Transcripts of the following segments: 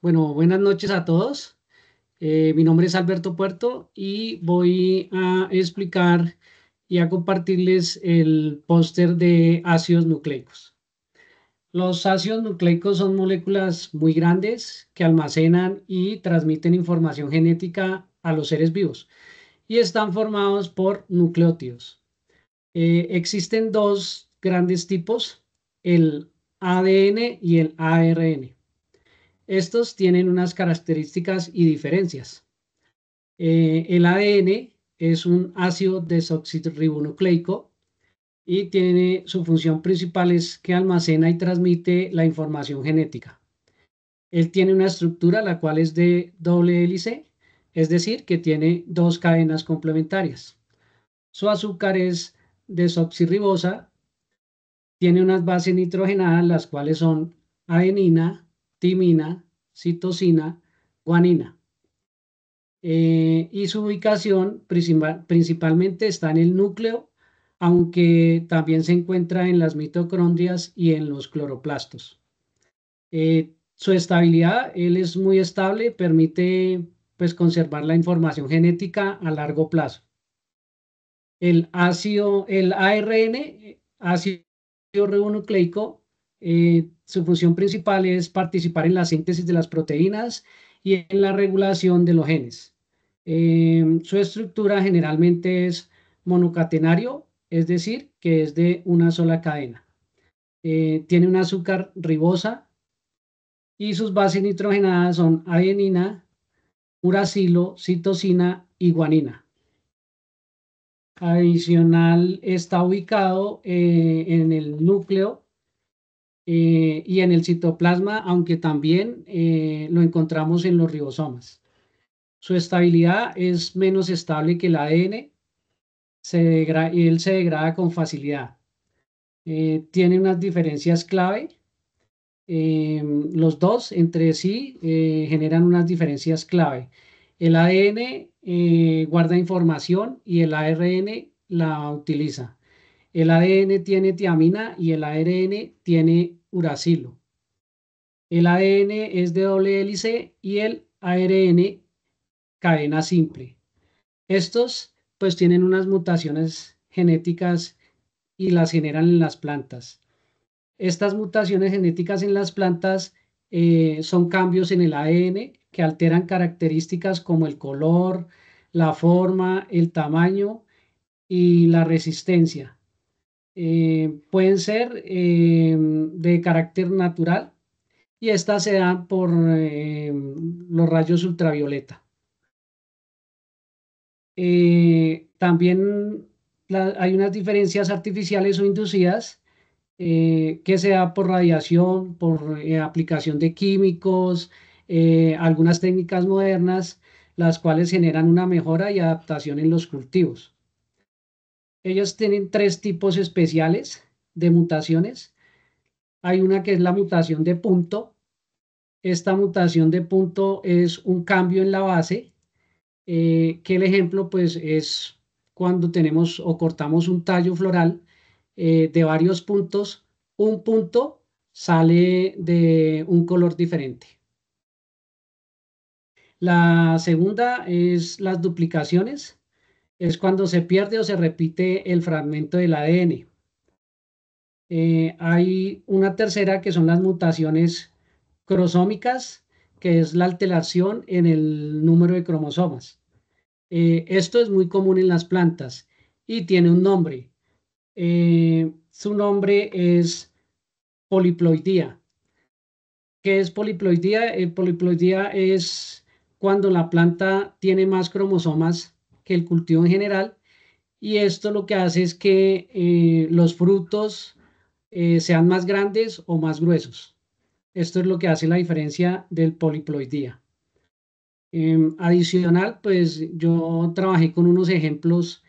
Bueno, buenas noches a todos. Mi nombre es Alberto Puerto y voy a explicar y a compartirles el póster de ácidos nucleicos. Los ácidos nucleicos son moléculas muy grandes que almacenan y transmiten información genética a los seres vivos y están formados por nucleótidos. Existen dos grandes tipos, el ADN y el ARN. Estos tienen unas características y diferencias. El ADN es un ácido desoxirribonucleico y tiene su función principal es que almacena y transmite la información genética. Él tiene una estructura la cual es de doble hélice, es decir, que tiene dos cadenas complementarias. Su azúcar es desoxirribosa, tiene unas bases nitrogenadas las cuales son adenina, timina, citosina, guanina. Y su ubicación principalmente está en el núcleo, aunque también se encuentra en las mitocondrias y en los cloroplastos. Su estabilidad, él es muy estable, permite pues conservar la información genética a largo plazo. El ARN, ácido ribonucleico, su función principal es participar en la síntesis de las proteínas y en la regulación de los genes. Su estructura generalmente es monocatenario, es decir, que es de una sola cadena. Tiene un azúcar ribosa y sus bases nitrogenadas son adenina, uracilo, citosina y guanina. Adicional, está ubicado en el núcleo y en el citoplasma, aunque también lo encontramos en los ribosomas. Su estabilidad es menos estable que el ADN, y él se degrada con facilidad. Tiene unas diferencias clave. Los dos entre sí generan unas diferencias clave. El ADN guarda información y el ARN la utiliza. El ADN tiene tiamina y el ARN tiene uracilo. El ADN es de doble hélice y el ARN cadena simple. Estos pues tienen unas mutaciones genéticas y las generan en las plantas. Estas mutaciones genéticas en las plantas son cambios en el ADN que alteran características como el color, la forma, el tamaño y la resistencia. Pueden ser de carácter natural y estas se dan por los rayos ultravioleta. También hay unas diferencias artificiales o inducidas que se da por radiación, por aplicación de químicos, algunas técnicas modernas, las cuales generan una mejora y adaptación en los cultivos. Ellos tienen tres tipos especiales de mutaciones. Hay una que es la mutación de punto. Esta mutación de punto es un cambio en la base, que el ejemplo pues es cuando tenemos o cortamos un tallo floral de varios puntos, un punto sale de un color diferente. La segunda es las duplicaciones, es cuando se pierde o se repite el fragmento del ADN. Hay una tercera que son las mutaciones cromosómicas, que es la alteración en el número de cromosomas. Esto es muy común en las plantas y tiene un nombre. Su nombre es poliploidía. ¿Qué es poliploidía? Poliploidía es cuando la planta tiene más cromosomas que el cultivo en general y esto lo que hace es que los frutos sean más grandes o más gruesos. Esto es lo que hace la diferencia del poliploidía. Adicional, pues yo trabajé con unos ejemplos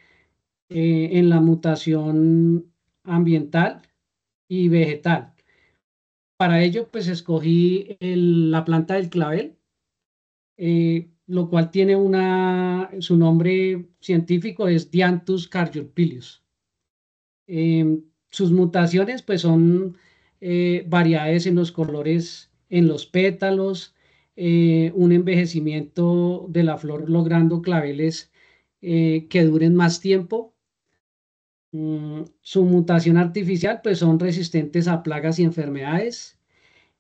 en la mutación ambiental y vegetal. Para ello, pues escogí la planta del clavel, lo cual tiene su nombre científico es Dianthus cardiopilius. Sus mutaciones, pues son variedades en los colores, en los pétalos, un envejecimiento de la flor logrando claveles que duren más tiempo. Su mutación artificial, pues son resistentes a plagas y enfermedades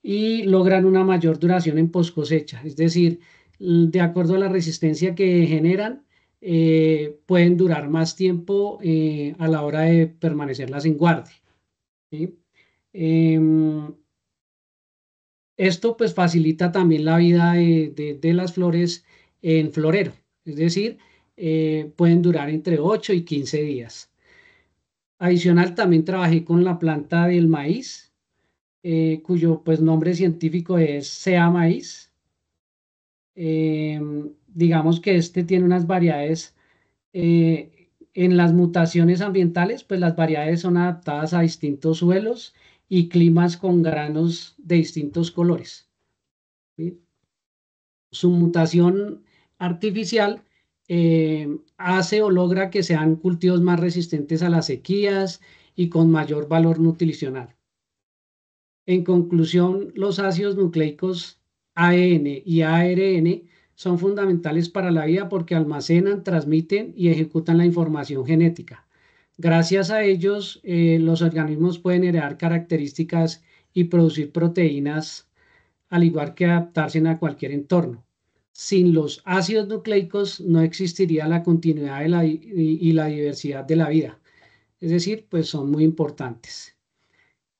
y logran una mayor duración en post cosecha. Es decir, de acuerdo a la resistencia que generan, pueden durar más tiempo a la hora de permanecerlas en guardia. ¿Sí? Em, Esto pues facilita también la vida de las flores en florero, es decir, pueden durar entre 8 y 15 días. Adicional, también trabajé con la planta del maíz, cuyo pues nombre científico es Sea maíz. Digamos que este tiene unas variedades en las mutaciones ambientales, pues las variedades son adaptadas a distintos suelos y climas con granos de distintos colores. ¿Sí? Su mutación artificial hace o logra que sean cultivos más resistentes a las sequías y con mayor valor nutricional. En conclusión, los ácidos nucleicos ADN y ARN son fundamentales para la vida porque almacenan, transmiten y ejecutan la información genética. Gracias a ellos, los organismos pueden heredar características y producir proteínas, al igual que adaptarse a cualquier entorno. Sin los ácidos nucleicos no existiría la continuidad de y la diversidad de la vida. Es decir, pues son muy importantes.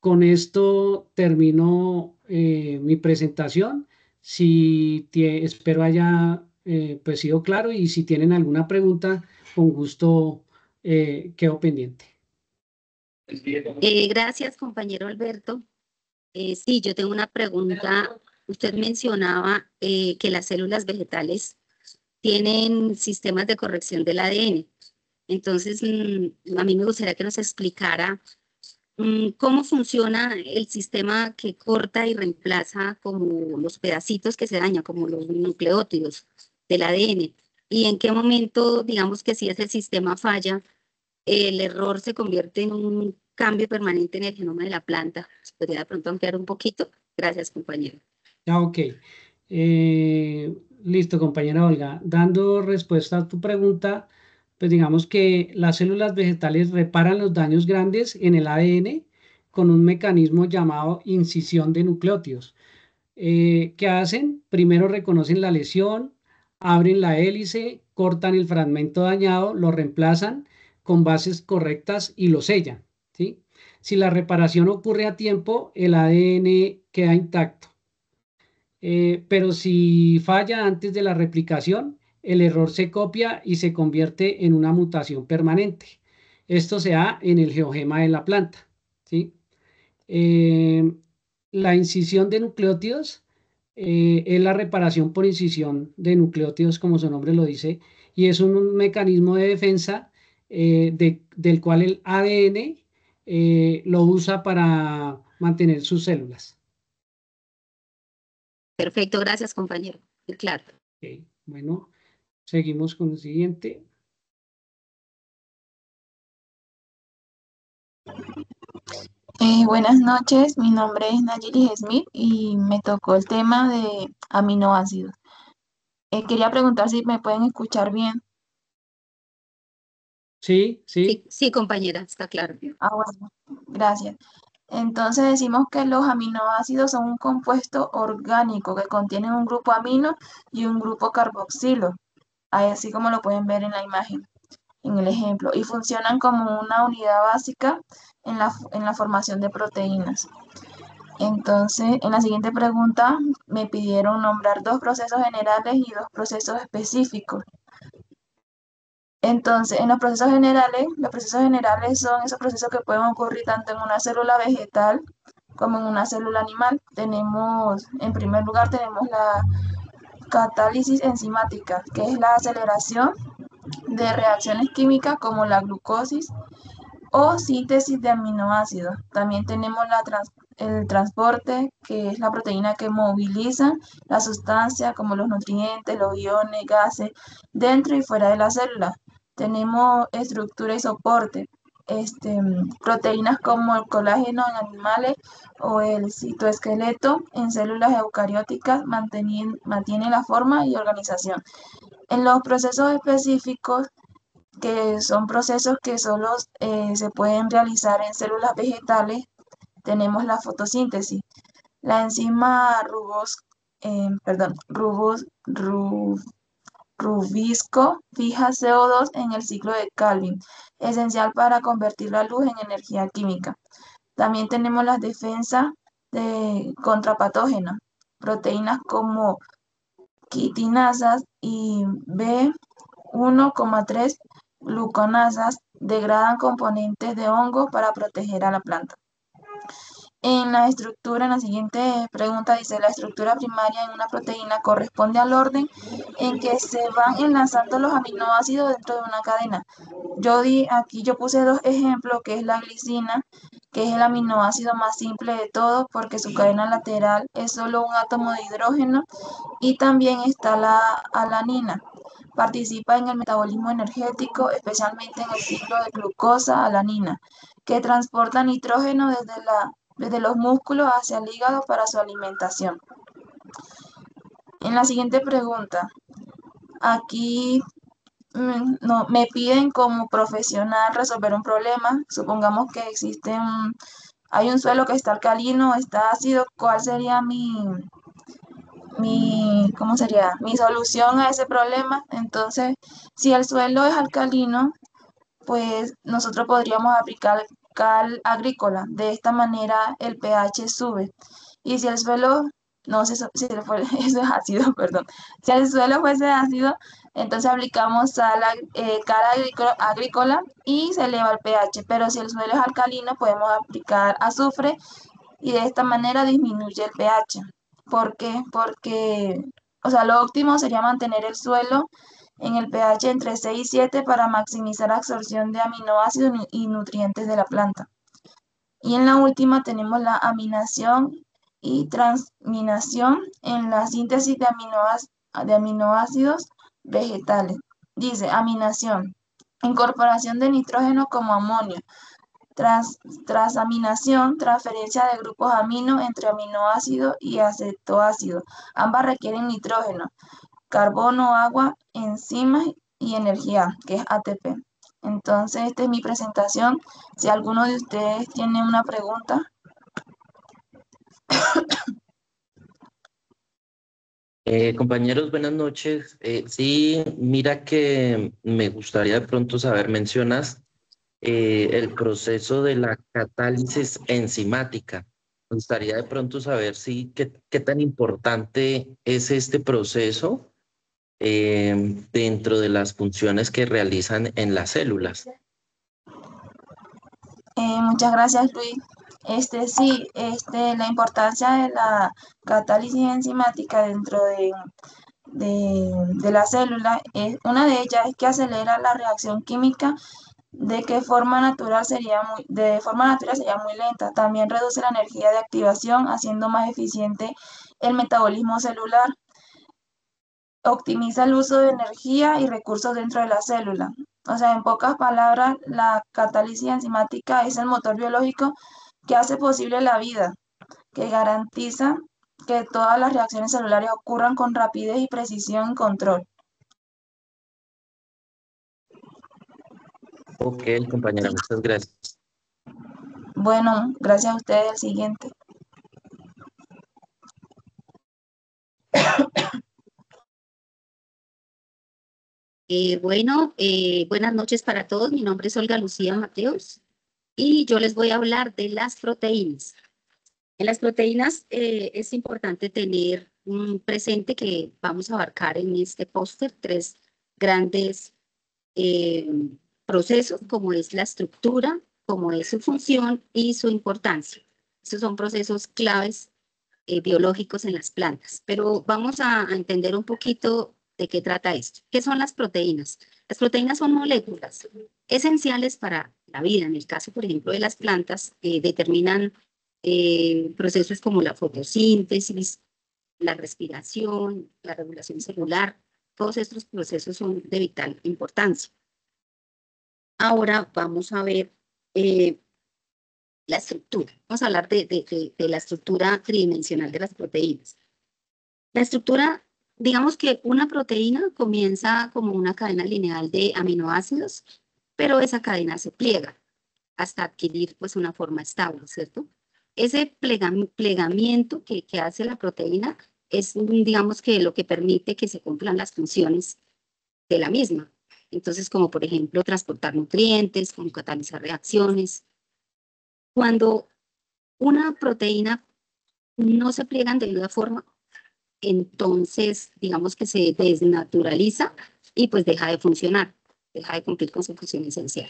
Con esto termino mi presentación. Espero haya pues sido claro y si tienen alguna pregunta, con gusto quedo pendiente. Gracias, compañero Alberto. Sí, yo tengo una pregunta. Usted mencionaba que las células vegetales tienen sistemas de corrección del ADN. Entonces, a mí me gustaría que nos explicara cómo funciona el sistema que corta y reemplaza como los pedacitos que se dañan, como los nucleótidos del ADN. Y en qué momento, digamos que si ese sistema falla, el error se convierte en un cambio permanente en el genoma de la planta. ¿Podría de pronto ampliar un poquito? Gracias, compañero. Ok. Listo, compañera Olga. Dando respuesta a tu pregunta, pues digamos que las células vegetales reparan los daños grandes en el ADN con un mecanismo llamado incisión de nucleótidos. ¿Qué hacen? Primero reconocen la lesión, abren la hélice, cortan el fragmento dañado, lo reemplazan con bases correctas y lo sellan. ¿Sí? Si la reparación ocurre a tiempo, el ADN queda intacto. Pero si falla antes de la replicación, el error se copia y se convierte en una mutación permanente. Esto se da en el geogema de la planta. ¿Sí? Eh, la incisión de nucleótidos es la reparación por incisión de nucleótidos, como su nombre lo dice, y es un mecanismo de defensa del cual el ADN lo usa para mantener sus células. Perfecto, gracias, compañero. Claro. Okay, bueno, seguimos con el siguiente. Buenas noches, mi nombre es Nayeli Smith y me tocó el tema de aminoácidos. Quería preguntar si me pueden escuchar bien. Sí, sí. Sí, compañera, está claro. Bueno, gracias. Entonces decimos que los aminoácidos son un compuesto orgánico que contiene un grupo amino y un grupo carboxilo, así como lo pueden ver en la imagen, en el ejemplo, y funcionan como una unidad básica en la formación de proteínas. Entonces, en la siguiente pregunta me pidieron nombrar 2 procesos generales y 2 procesos específicos. Entonces, en los procesos generales son esos procesos que pueden ocurrir tanto en una célula vegetal como en una célula animal. En primer lugar, tenemos la catálisis enzimática, que es la aceleración de reacciones químicas como la glucosis o síntesis de aminoácidos. También tenemos el transporte, que es la proteína que moviliza la sustancia como los nutrientes, los iones, gases, dentro y fuera de la célula. Tenemos estructura y soporte, proteínas como el colágeno en animales o el citoesqueleto en células eucarióticas mantienen la forma y organización. En los procesos específicos, que son procesos que solo se pueden realizar en células vegetales, tenemos la fotosíntesis. La enzima Rubisco fija CO2 en el ciclo de Calvin, esencial para convertir la luz en energía química. También tenemos las defensas contra patógenos, proteínas como quitinasas y B1,3 gluconasas degradan componentes de hongos para proteger a la planta. En la siguiente pregunta dice, la estructura primaria en una proteína corresponde al orden en que se van enlazando los aminoácidos dentro de una cadena. Yo puse dos ejemplos, que es la glicina, que es el aminoácido más simple de todos porque su cadena lateral es solo un átomo de hidrógeno, y también está la alanina. Participa en el metabolismo energético, especialmente en el ciclo de glucosa-alanina, que transporta nitrógeno desde los músculos hacia el hígado para su alimentación. En la siguiente pregunta, aquí me piden como profesional resolver un problema. Supongamos que hay un suelo que está alcalino, está ácido. ¿Cuál sería ¿cómo sería? Mi solución a ese problema? Entonces, si el suelo es alcalino, pues nosotros podríamos aplicar cal agrícola. De esta manera el pH sube. Y si el suelo, no sé si eso es ácido, perdón. Si el suelo fuese ácido, entonces aplicamos cal agrícola y se eleva el pH. Pero si el suelo es alcalino, podemos aplicar azufre y de esta manera disminuye el pH. ¿Por qué? Porque, o sea, lo óptimo sería mantener el suelo en el pH entre 6 y 7 para maximizar la absorción de aminoácidos y nutrientes de la planta. Y en la última tenemos la aminación y transminación en la síntesis de aminoácidos vegetales. Dice, aminación, incorporación de nitrógeno como amonio. Transaminación, transferencia de grupos amino entre aminoácido y acetoácido. Ambas requieren nitrógeno, carbono, agua, enzimas y energía, que es ATP. Entonces, esta es mi presentación. Si alguno de ustedes tiene una pregunta. Compañeros, buenas noches. Sí, mira que me gustaría de pronto saber, mencionas el proceso de la catálisis enzimática. Me gustaría de pronto saber qué tan importante es este proceso dentro de las funciones que realizan en las células. Muchas gracias, Luis. Sí, la importancia de la catálisis enzimática dentro de la célula, una de ellas es que acelera la reacción química de forma natural sería muy lenta. También reduce la energía de activación, haciendo más eficiente el metabolismo celular. Optimiza el uso de energía y recursos dentro de la célula. O sea, en pocas palabras, la catálisis enzimática es el motor biológico que hace posible la vida, que garantiza que todas las reacciones celulares ocurran con rapidez y precisión y control. Ok, compañera, muchas gracias. Bueno, gracias a ustedes. El siguiente. Buenas noches para todos. Mi nombre es Olga Lucía Mateos y yo les voy a hablar de las proteínas. En las proteínas es importante tener presente que vamos a abarcar en este póster tres grandes procesos, como es la estructura, como es su función y su importancia. Estos son procesos claves biológicos en las plantas, pero vamos a entender un poquito de qué trata esto. ¿Qué son las proteínas? Las proteínas son moléculas esenciales para la vida. En el caso, por ejemplo, de las plantas, determinan procesos como la fotosíntesis, la respiración, la regulación celular. Todos estos procesos son de vital importancia. Ahora vamos a ver la estructura. Vamos a hablar de la estructura tridimensional de las proteínas. La estructura, digamos que una proteína comienza como una cadena lineal de aminoácidos, pero esa cadena se pliega hasta adquirir pues una forma estable, ¿cierto? Ese plegamiento que hace la proteína es, digamos que lo que permite que se cumplan las funciones de la misma. Entonces, como por ejemplo, transportar nutrientes, como catalizar reacciones. Cuando una proteína no se pliega en debida forma, entonces digamos que se desnaturaliza y pues deja de funcionar, deja de cumplir con su función esencial.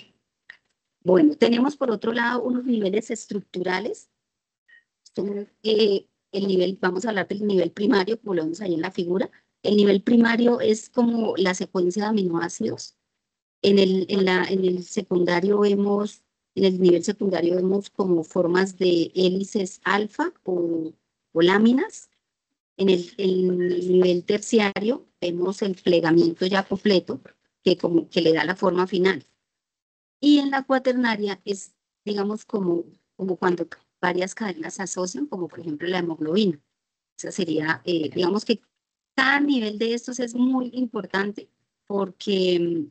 Bueno, tenemos por otro lado unos niveles estructurales. El nivel, vamos a hablar del nivel primario, como lo vemos ahí en la figura. El nivel primario es como la secuencia de aminoácidos. En el secundario vemos, en el nivel secundario vemos como formas de hélices alfa o láminas. En el nivel terciario vemos el plegamiento ya completo que le da la forma final. Y en la cuaternaria es, digamos, como cuando varias cadenas se asocian, como por ejemplo la hemoglobina. Esa sería, digamos que cada nivel de estos es muy importante porque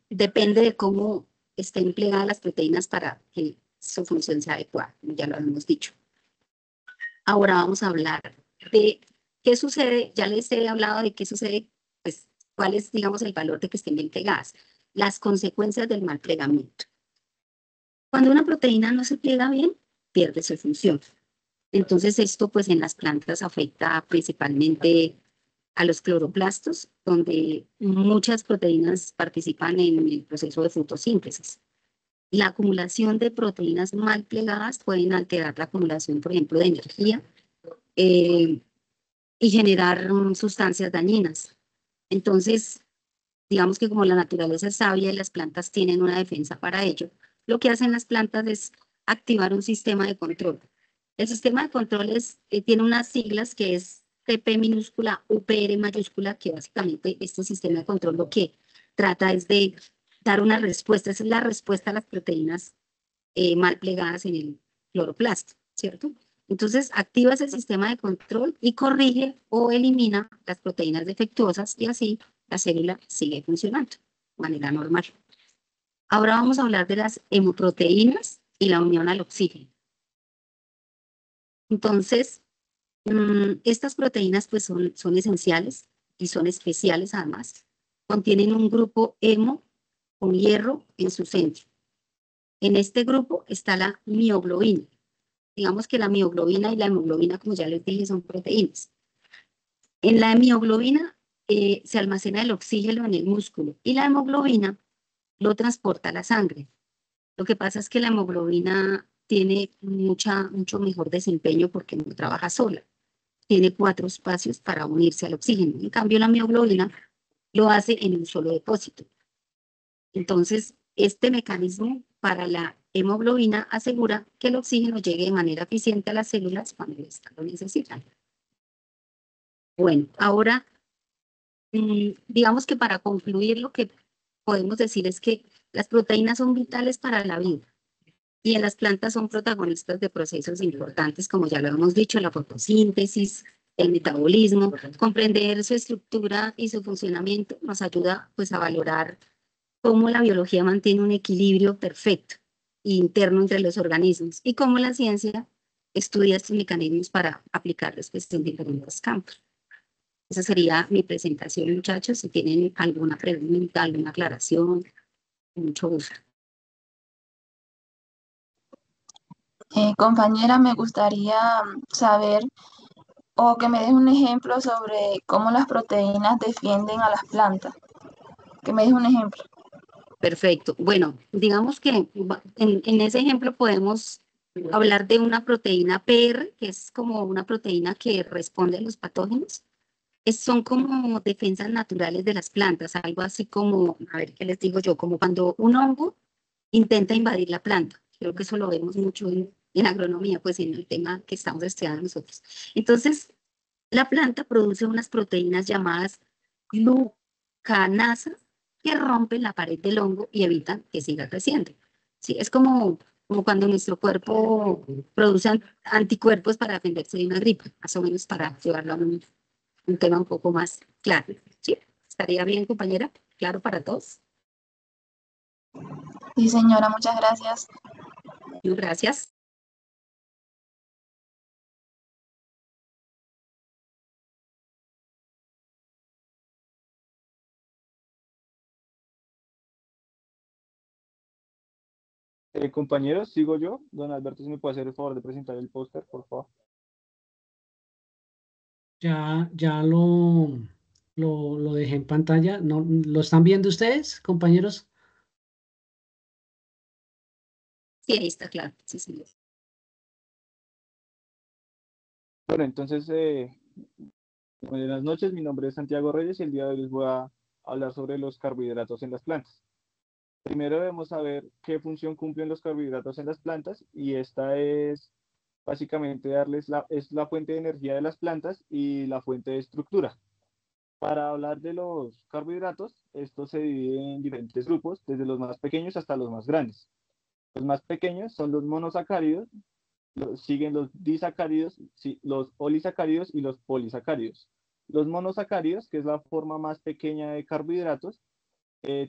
depende de cómo estén plegadas las proteínas para que su función sea adecuada, como ya lo hemos dicho. Ahora vamos a hablar de qué sucede, ya les he hablado de qué sucede, pues cuál es, digamos, el valor de que estén bien plegadas, las consecuencias del mal plegamiento. Cuando una proteína no se pliega bien, pierde su función. Entonces esto pues en las plantas afecta principalmente a los cloroplastos, donde muchas proteínas participan en el proceso de fotosíntesis. La acumulación de proteínas mal plegadas pueden alterar la acumulación, por ejemplo, de energía y generar sustancias dañinas. Entonces, digamos que como la naturaleza es sabia y las plantas tienen una defensa para ello, lo que hacen las plantas es activar un sistema de control. El sistema de control tiene unas siglas que es TP minúscula, UPR mayúscula, que básicamente este sistema de control lo que trata es de dar una respuesta, esa es la respuesta a las proteínas mal plegadas en el cloroplasto, ¿cierto? Entonces activa ese sistema de control y corrige o elimina las proteínas defectuosas y así la célula sigue funcionando de manera normal. Ahora vamos a hablar de las hemoproteínas y la unión al oxígeno. Entonces, estas proteínas pues son esenciales y son especiales además. Contienen un grupo hemo con hierro en su centro. En este grupo está la mioglobina. Digamos que la mioglobina y la hemoglobina, como ya les dije, son proteínas. En la mioglobina se almacena el oxígeno en el músculo y la hemoglobina lo transporta a la sangre. Lo que pasa es que la hemoglobina tiene mucho mejor desempeño porque no trabaja sola. Tiene 4 espacios para unirse al oxígeno. En cambio, la mioglobina lo hace en un solo depósito. Entonces, este mecanismo para la hemoglobina asegura que el oxígeno llegue de manera eficiente a las células cuando lo necesitan. Bueno, ahora, digamos que para concluir lo que podemos decir es que las proteínas son vitales para la vida y en las plantas son protagonistas de procesos importantes, como ya lo hemos dicho, la fotosíntesis, el metabolismo. Comprender su estructura y su funcionamiento nos ayuda pues a valorar cómo la biología mantiene un equilibrio perfecto interno entre los organismos y cómo la ciencia estudia estos mecanismos para aplicarlos pues, en diferentes campos. Esa sería mi presentación, muchachos. Si tienen alguna pregunta, alguna aclaración, con mucho gusto. Compañera, me gustaría saber o que me des un ejemplo sobre cómo las proteínas defienden a las plantas. Que me des un ejemplo. Perfecto. Bueno, digamos que en ese ejemplo podemos hablar de una proteína PR, que es como una proteína que responde a los patógenos. Son como defensas naturales de las plantas, algo así como, a ver qué les digo yo, como cuando un hongo intenta invadir la planta. Creo que eso lo vemos mucho en agronomía, pues en el tema que estamos estudiando nosotros. Entonces, la planta produce unas proteínas llamadas glucanasas que rompen la pared del hongo y evitan que siga creciendo. Sí, es como cuando nuestro cuerpo produce anticuerpos para defenderse de una gripe, más o menos para llevarlo a un tema un poco más claro. ¿Sí? ¿Estaría bien, compañera? ¿Claro para todos? Sí, señora, muchas gracias. Gracias. Compañeros, sigo yo. Don Alberto, si me puede hacer el favor de presentar el póster, por favor. Ya lo dejé en pantalla. ¿No, lo están viendo ustedes, compañeros? Sí, ahí está claro. Sí, señor. Bueno, entonces, buenas noches. Mi nombre es Santiago Reyes y el día de hoy les voy a hablar sobre los carbohidratos en las plantas. Primero debemos saber qué función cumplen los carbohidratos en las plantas y esta es básicamente es la fuente de energía de las plantas y la fuente de estructura. Para hablar de los carbohidratos, estos se dividen en diferentes grupos, desde los más pequeños hasta los más grandes. Los más pequeños son los monosacáridos, siguen los disacáridos, los olisacáridos y los polisacáridos. Los monosacáridos, que es la forma más pequeña de carbohidratos,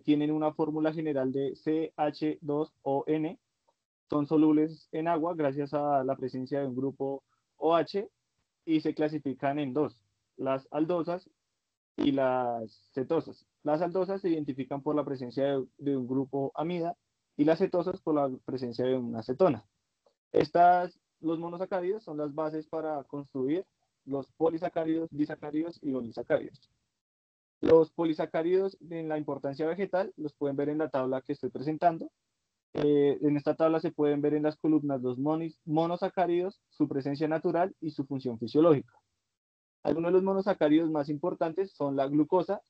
tienen una fórmula general de CH2ON, son solubles en agua gracias a la presencia de un grupo OH y se clasifican en dos, las aldosas y las cetosas. Las aldosas se identifican por la presencia de un grupo amida y las cetosas por la presencia de una cetona. Los monosacáridos son las bases para construir los polisacáridos, disacáridos y olisacáridos. Los polisacáridos en la importancia vegetal los pueden ver en la tabla que estoy presentando. En esta tabla se pueden ver en las columnas los monosacáridos, su presencia natural y su función fisiológica. Algunos de los monosacáridos más importantes son la glucosa,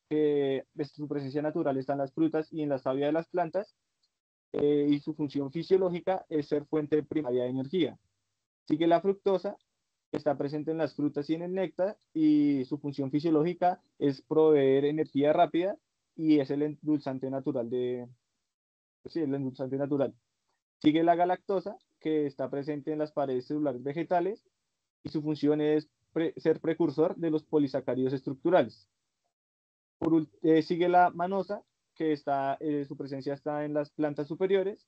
que su presencia natural está en las frutas y en la savia de las plantas, y su función fisiológica es ser fuente primaria de energía. Sigue la fructosa, que está presente en las frutas y en el néctar, y su función fisiológica es proveer energía rápida y es el endulzante natural sí, el endulzante natural. Sigue la galactosa, que está presente en las paredes celulares vegetales, y su función es ser precursor de los polisacáridos estructurales. Sigue la manosa, que su presencia está en las plantas superiores,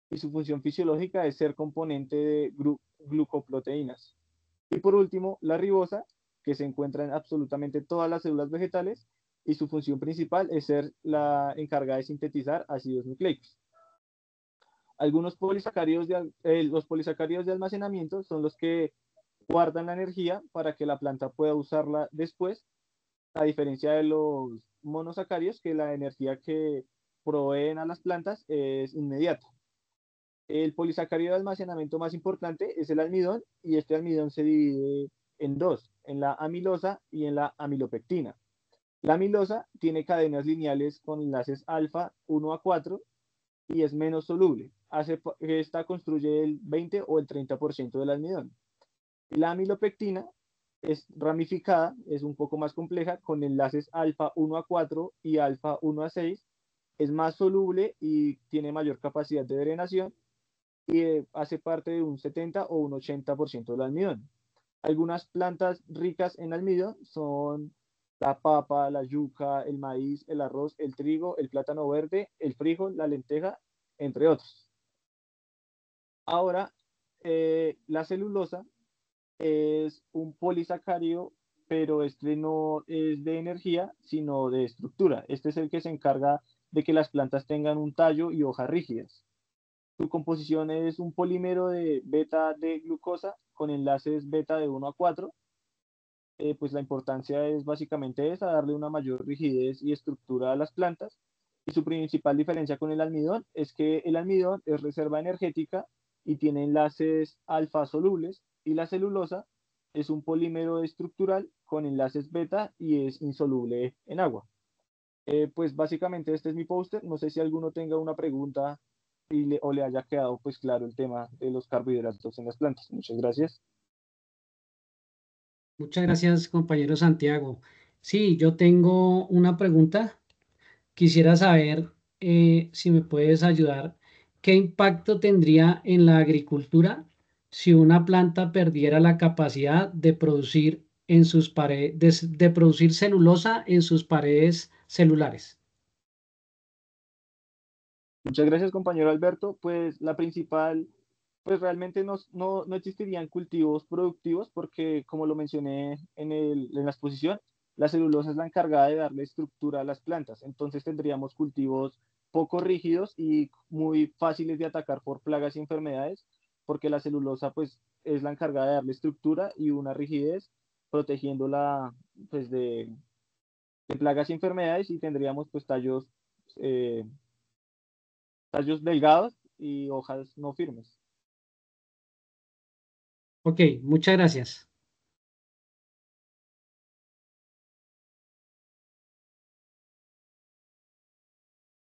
y su función fisiológica es ser componente de glucoproteínas. Y por último, la ribosa, que se encuentra en absolutamente todas las células vegetales y su función principal es ser la encargada de sintetizar ácidos nucleicos. Algunos los polisacáridos de almacenamiento son los que guardan la energía para que la planta pueda usarla después, a diferencia de los monosacáridos, que la energía que proveen a las plantas es inmediata. El polisacárido de almacenamiento más importante es el almidón, y este almidón se divide en dos, en la amilosa y en la amilopectina. La amilosa tiene cadenas lineales con enlaces alfa 1 a 4 y es menos soluble. Esta construye el 20 o el 30% del almidón. La amilopectina es ramificada, es un poco más compleja, con enlaces alfa 1 a 4 y alfa 1 a 6. Es más soluble y tiene mayor capacidad de drenación y hace parte de un 70 o un 80% del almidón. Algunas plantas ricas en almidón son la papa, la yuca, el maíz, el arroz, el trigo, el plátano verde, el frijol, la lenteja, entre otros. Ahora, la celulosa es un polisacárido, pero este no es de energía, sino de estructura. Este es el que se encarga de que las plantas tengan un tallo y hojas rígidas. Su composición es un polímero de beta de glucosa con enlaces beta de 1 a 4. Pues la importancia es básicamente esa, darle una mayor rigidez y estructura a las plantas. Y su principal diferencia con el almidón es que el almidón es reserva energética y tiene enlaces alfa solubles, y la celulosa es un polímero estructural con enlaces beta y es insoluble en agua. Pues básicamente este es mi póster. No sé si alguno tenga una pregunta o le haya quedado pues claro el tema de los carbohidratos en las plantas. Muchas gracias. Muchas gracias, compañero Santiago. Sí, yo tengo una pregunta. Quisiera saber si me puedes ayudar ¿qué impacto tendría en la agricultura si una planta perdiera la capacidad de producir en sus paredes, de producir celulosa en sus paredes celulares? Muchas gracias, compañero Alberto. Pues la principal, pues realmente no existirían cultivos productivos porque, como lo mencioné en la exposición, la celulosa es la encargada de darle estructura a las plantas. Entonces tendríamos cultivos poco rígidos y muy fáciles de atacar por plagas y enfermedades, porque la celulosa pues es la encargada de darle estructura y una rigidez, protegiéndola pues de plagas y enfermedades, y tendríamos pues eh, tallos delgados y hojas no firmes. Ok, muchas gracias.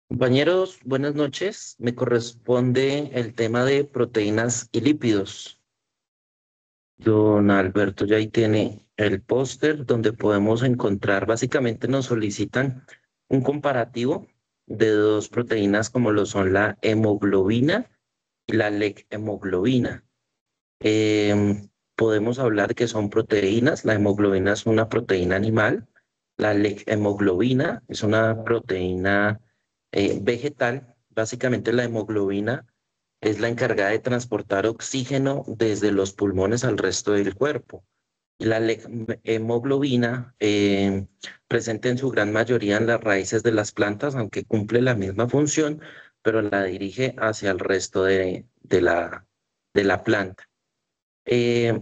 Compañeros, buenas noches. Me corresponde el tema de proteínas y lípidos. Don Alberto ya ahí tiene el póster donde podemos encontrar, básicamente nos solicitan un comparativo de dos proteínas como lo son la hemoglobina y la hemoglobina. Podemos hablar que son proteínas. La hemoglobina es una proteína animal. La hemoglobina es una proteína vegetal. Básicamente la hemoglobina es la encargada de transportar oxígeno desde los pulmones al resto del cuerpo. Y la hemoglobina, presente en su gran mayoría en las raíces de las plantas, aunque cumple la misma función, pero la dirige hacia el resto de la planta. Eh,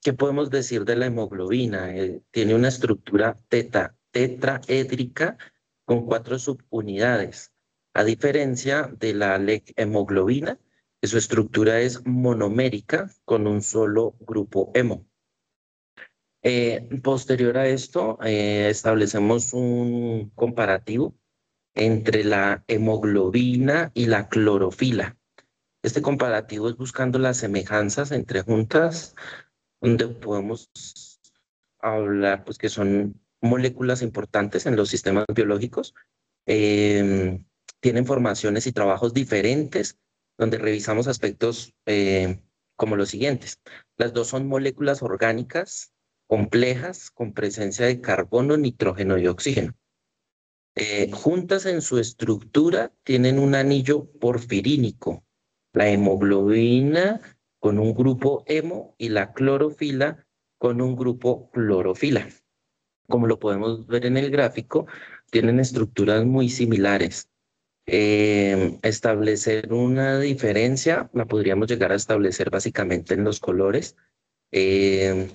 ¿Qué podemos decir de la hemoglobina? Tiene una estructura tetraédrica con 4 subunidades, a diferencia de la hemoglobina, que su estructura es monomérica con un solo grupo hemo. Posterior a esto, establecemos un comparativo entre la hemoglobina y la clorofila. Este comparativo es buscando las semejanzas entre juntas, donde podemos hablar, pues que son moléculas importantes en los sistemas biológicos. Eh, Tienen formaciones y trabajos diferentes, donde revisamos aspectos como los siguientes. Las dos son moléculas orgánicas complejas con presencia de carbono, nitrógeno y oxígeno. Juntas en su estructura tienen un anillo porfirínico, la hemoglobina con un grupo hemo y la clorofila con un grupo clorofila. Como lo podemos ver en el gráfico, tienen estructuras muy similares. Establecer una diferencia la podríamos llegar a establecer básicamente en los colores. Eh,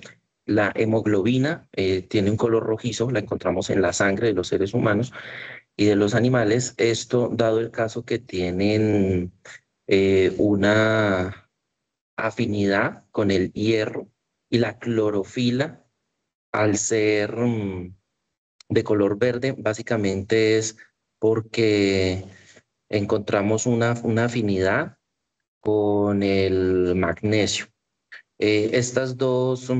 la hemoglobina tiene un color rojizo, la encontramos en la sangre de los seres humanos y de los animales. Esto dado el caso que tienen una afinidad con el hierro, y la clorofila, al ser de color verde, básicamente es porque encontramos una afinidad con el magnesio. Estas dos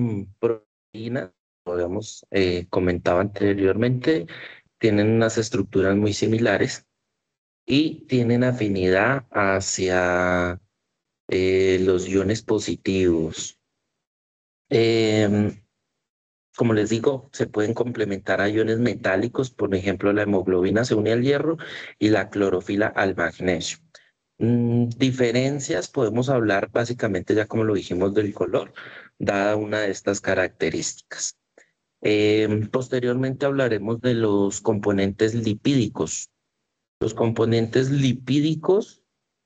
proteínas, como habíamos comentado anteriormente, tienen unas estructuras muy similares y tienen afinidad hacia los iones positivos. Em, Como les digo, se pueden complementar a iones metálicos, por ejemplo, la hemoglobina se une al hierro y la clorofila al magnesio. Diferencias, podemos hablar básicamente, ya como lo dijimos, del color, dada una de estas características. Posteriormente hablaremos de los componentes lipídicos. Los componentes lipídicos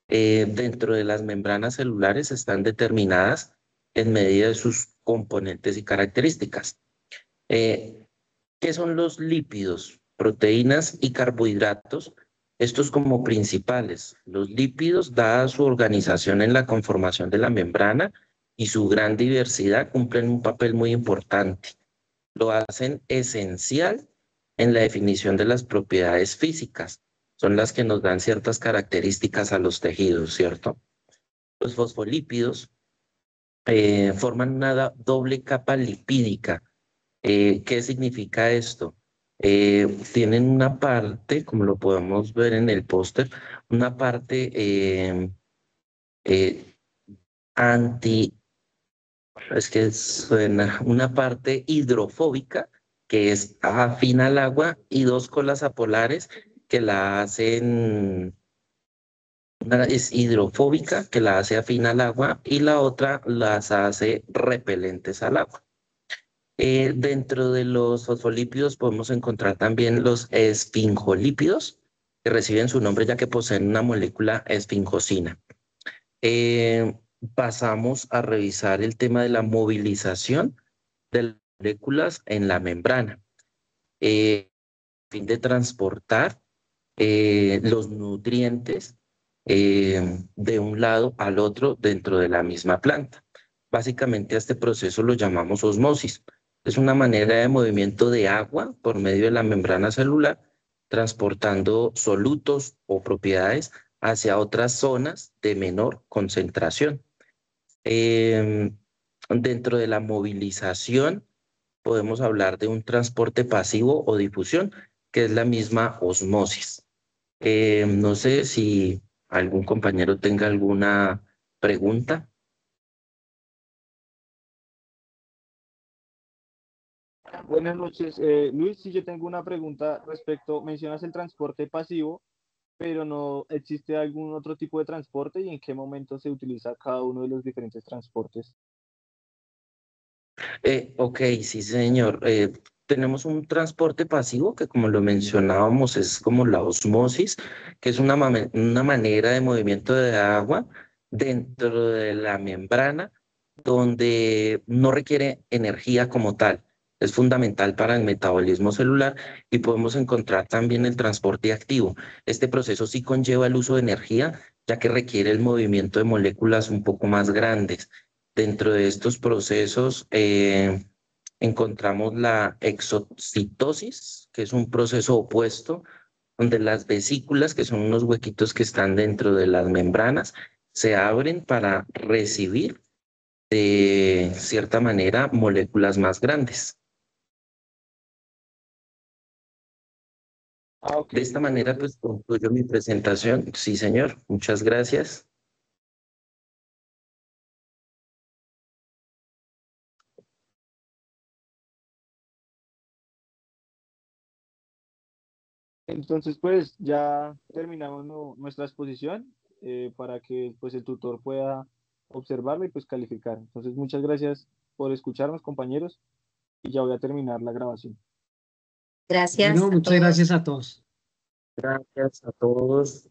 dentro de las membranas celulares están determinadas en medida de sus componentes y características. Eh, ¿Qué son los lípidos? Proteínas y carbohidratos. Estos como principales. Los lípidos, dada su organización en la conformación de la membrana y su gran diversidad, cumplen un papel muy importante. Lo hacen esencial en la definición de las propiedades físicas. Son las que nos dan ciertas características a los tejidos, ¿cierto? Los fosfolípidos forman una doble capa lipídica. ¿Qué significa esto? Tienen una parte, como lo podemos ver en el póster, una parte eh, anti, es que suena una parte hidrofóbica, que es afín al agua, y dos colas apolares que la hacen, una es hidrofóbica, que la hace afín al agua, y la otra las hace repelentes al agua. Dentro de los fosfolípidos podemos encontrar también los esfingolípidos, que reciben su nombre ya que poseen una molécula esfingosina. Pasamos a revisar el tema de la movilización de las moléculas en la membrana, a fin de transportar los nutrientes de un lado al otro dentro de la misma planta. Básicamente a este proceso lo llamamos osmosis. Es una manera de movimiento de agua por medio de la membrana celular, transportando solutos o propiedades hacia otras zonas de menor concentración. Dentro de la movilización podemos hablar de un transporte pasivo o difusión, que es la misma osmosis. No sé si algún compañero tenga alguna pregunta. Buenas noches, Luis. Si yo tengo una pregunta respecto, mencionas el transporte pasivo, pero no existe algún otro tipo de transporte y en qué momento se utiliza cada uno de los diferentes transportes. Ok, sí, señor. Tenemos un transporte pasivo que, como lo mencionábamos, es como la osmosis, que es una manera de movimiento de agua dentro de la membrana donde no requiere energía como tal. Es fundamental para el metabolismo celular y podemos encontrar también el transporte activo. Este proceso sí conlleva el uso de energía, ya que requiere el movimiento de moléculas un poco más grandes. Dentro de estos procesos encontramos la exocitosis, que es un proceso opuesto, donde las vesículas, que son unos huequitos que están dentro de las membranas, se abren para recibir de cierta manera moléculas más grandes. Ok, De esta muchas manera, gracias. pues concluyo mi presentación. Sí, señor. Muchas gracias. Entonces, pues ya terminamos nuestra exposición para que pues el tutor pueda observarla y pues calificar. Entonces, muchas gracias por escucharnos, compañeros, y ya voy a terminar la grabación. Gracias Bueno, a muchas todos. gracias a todos. Gracias a todos.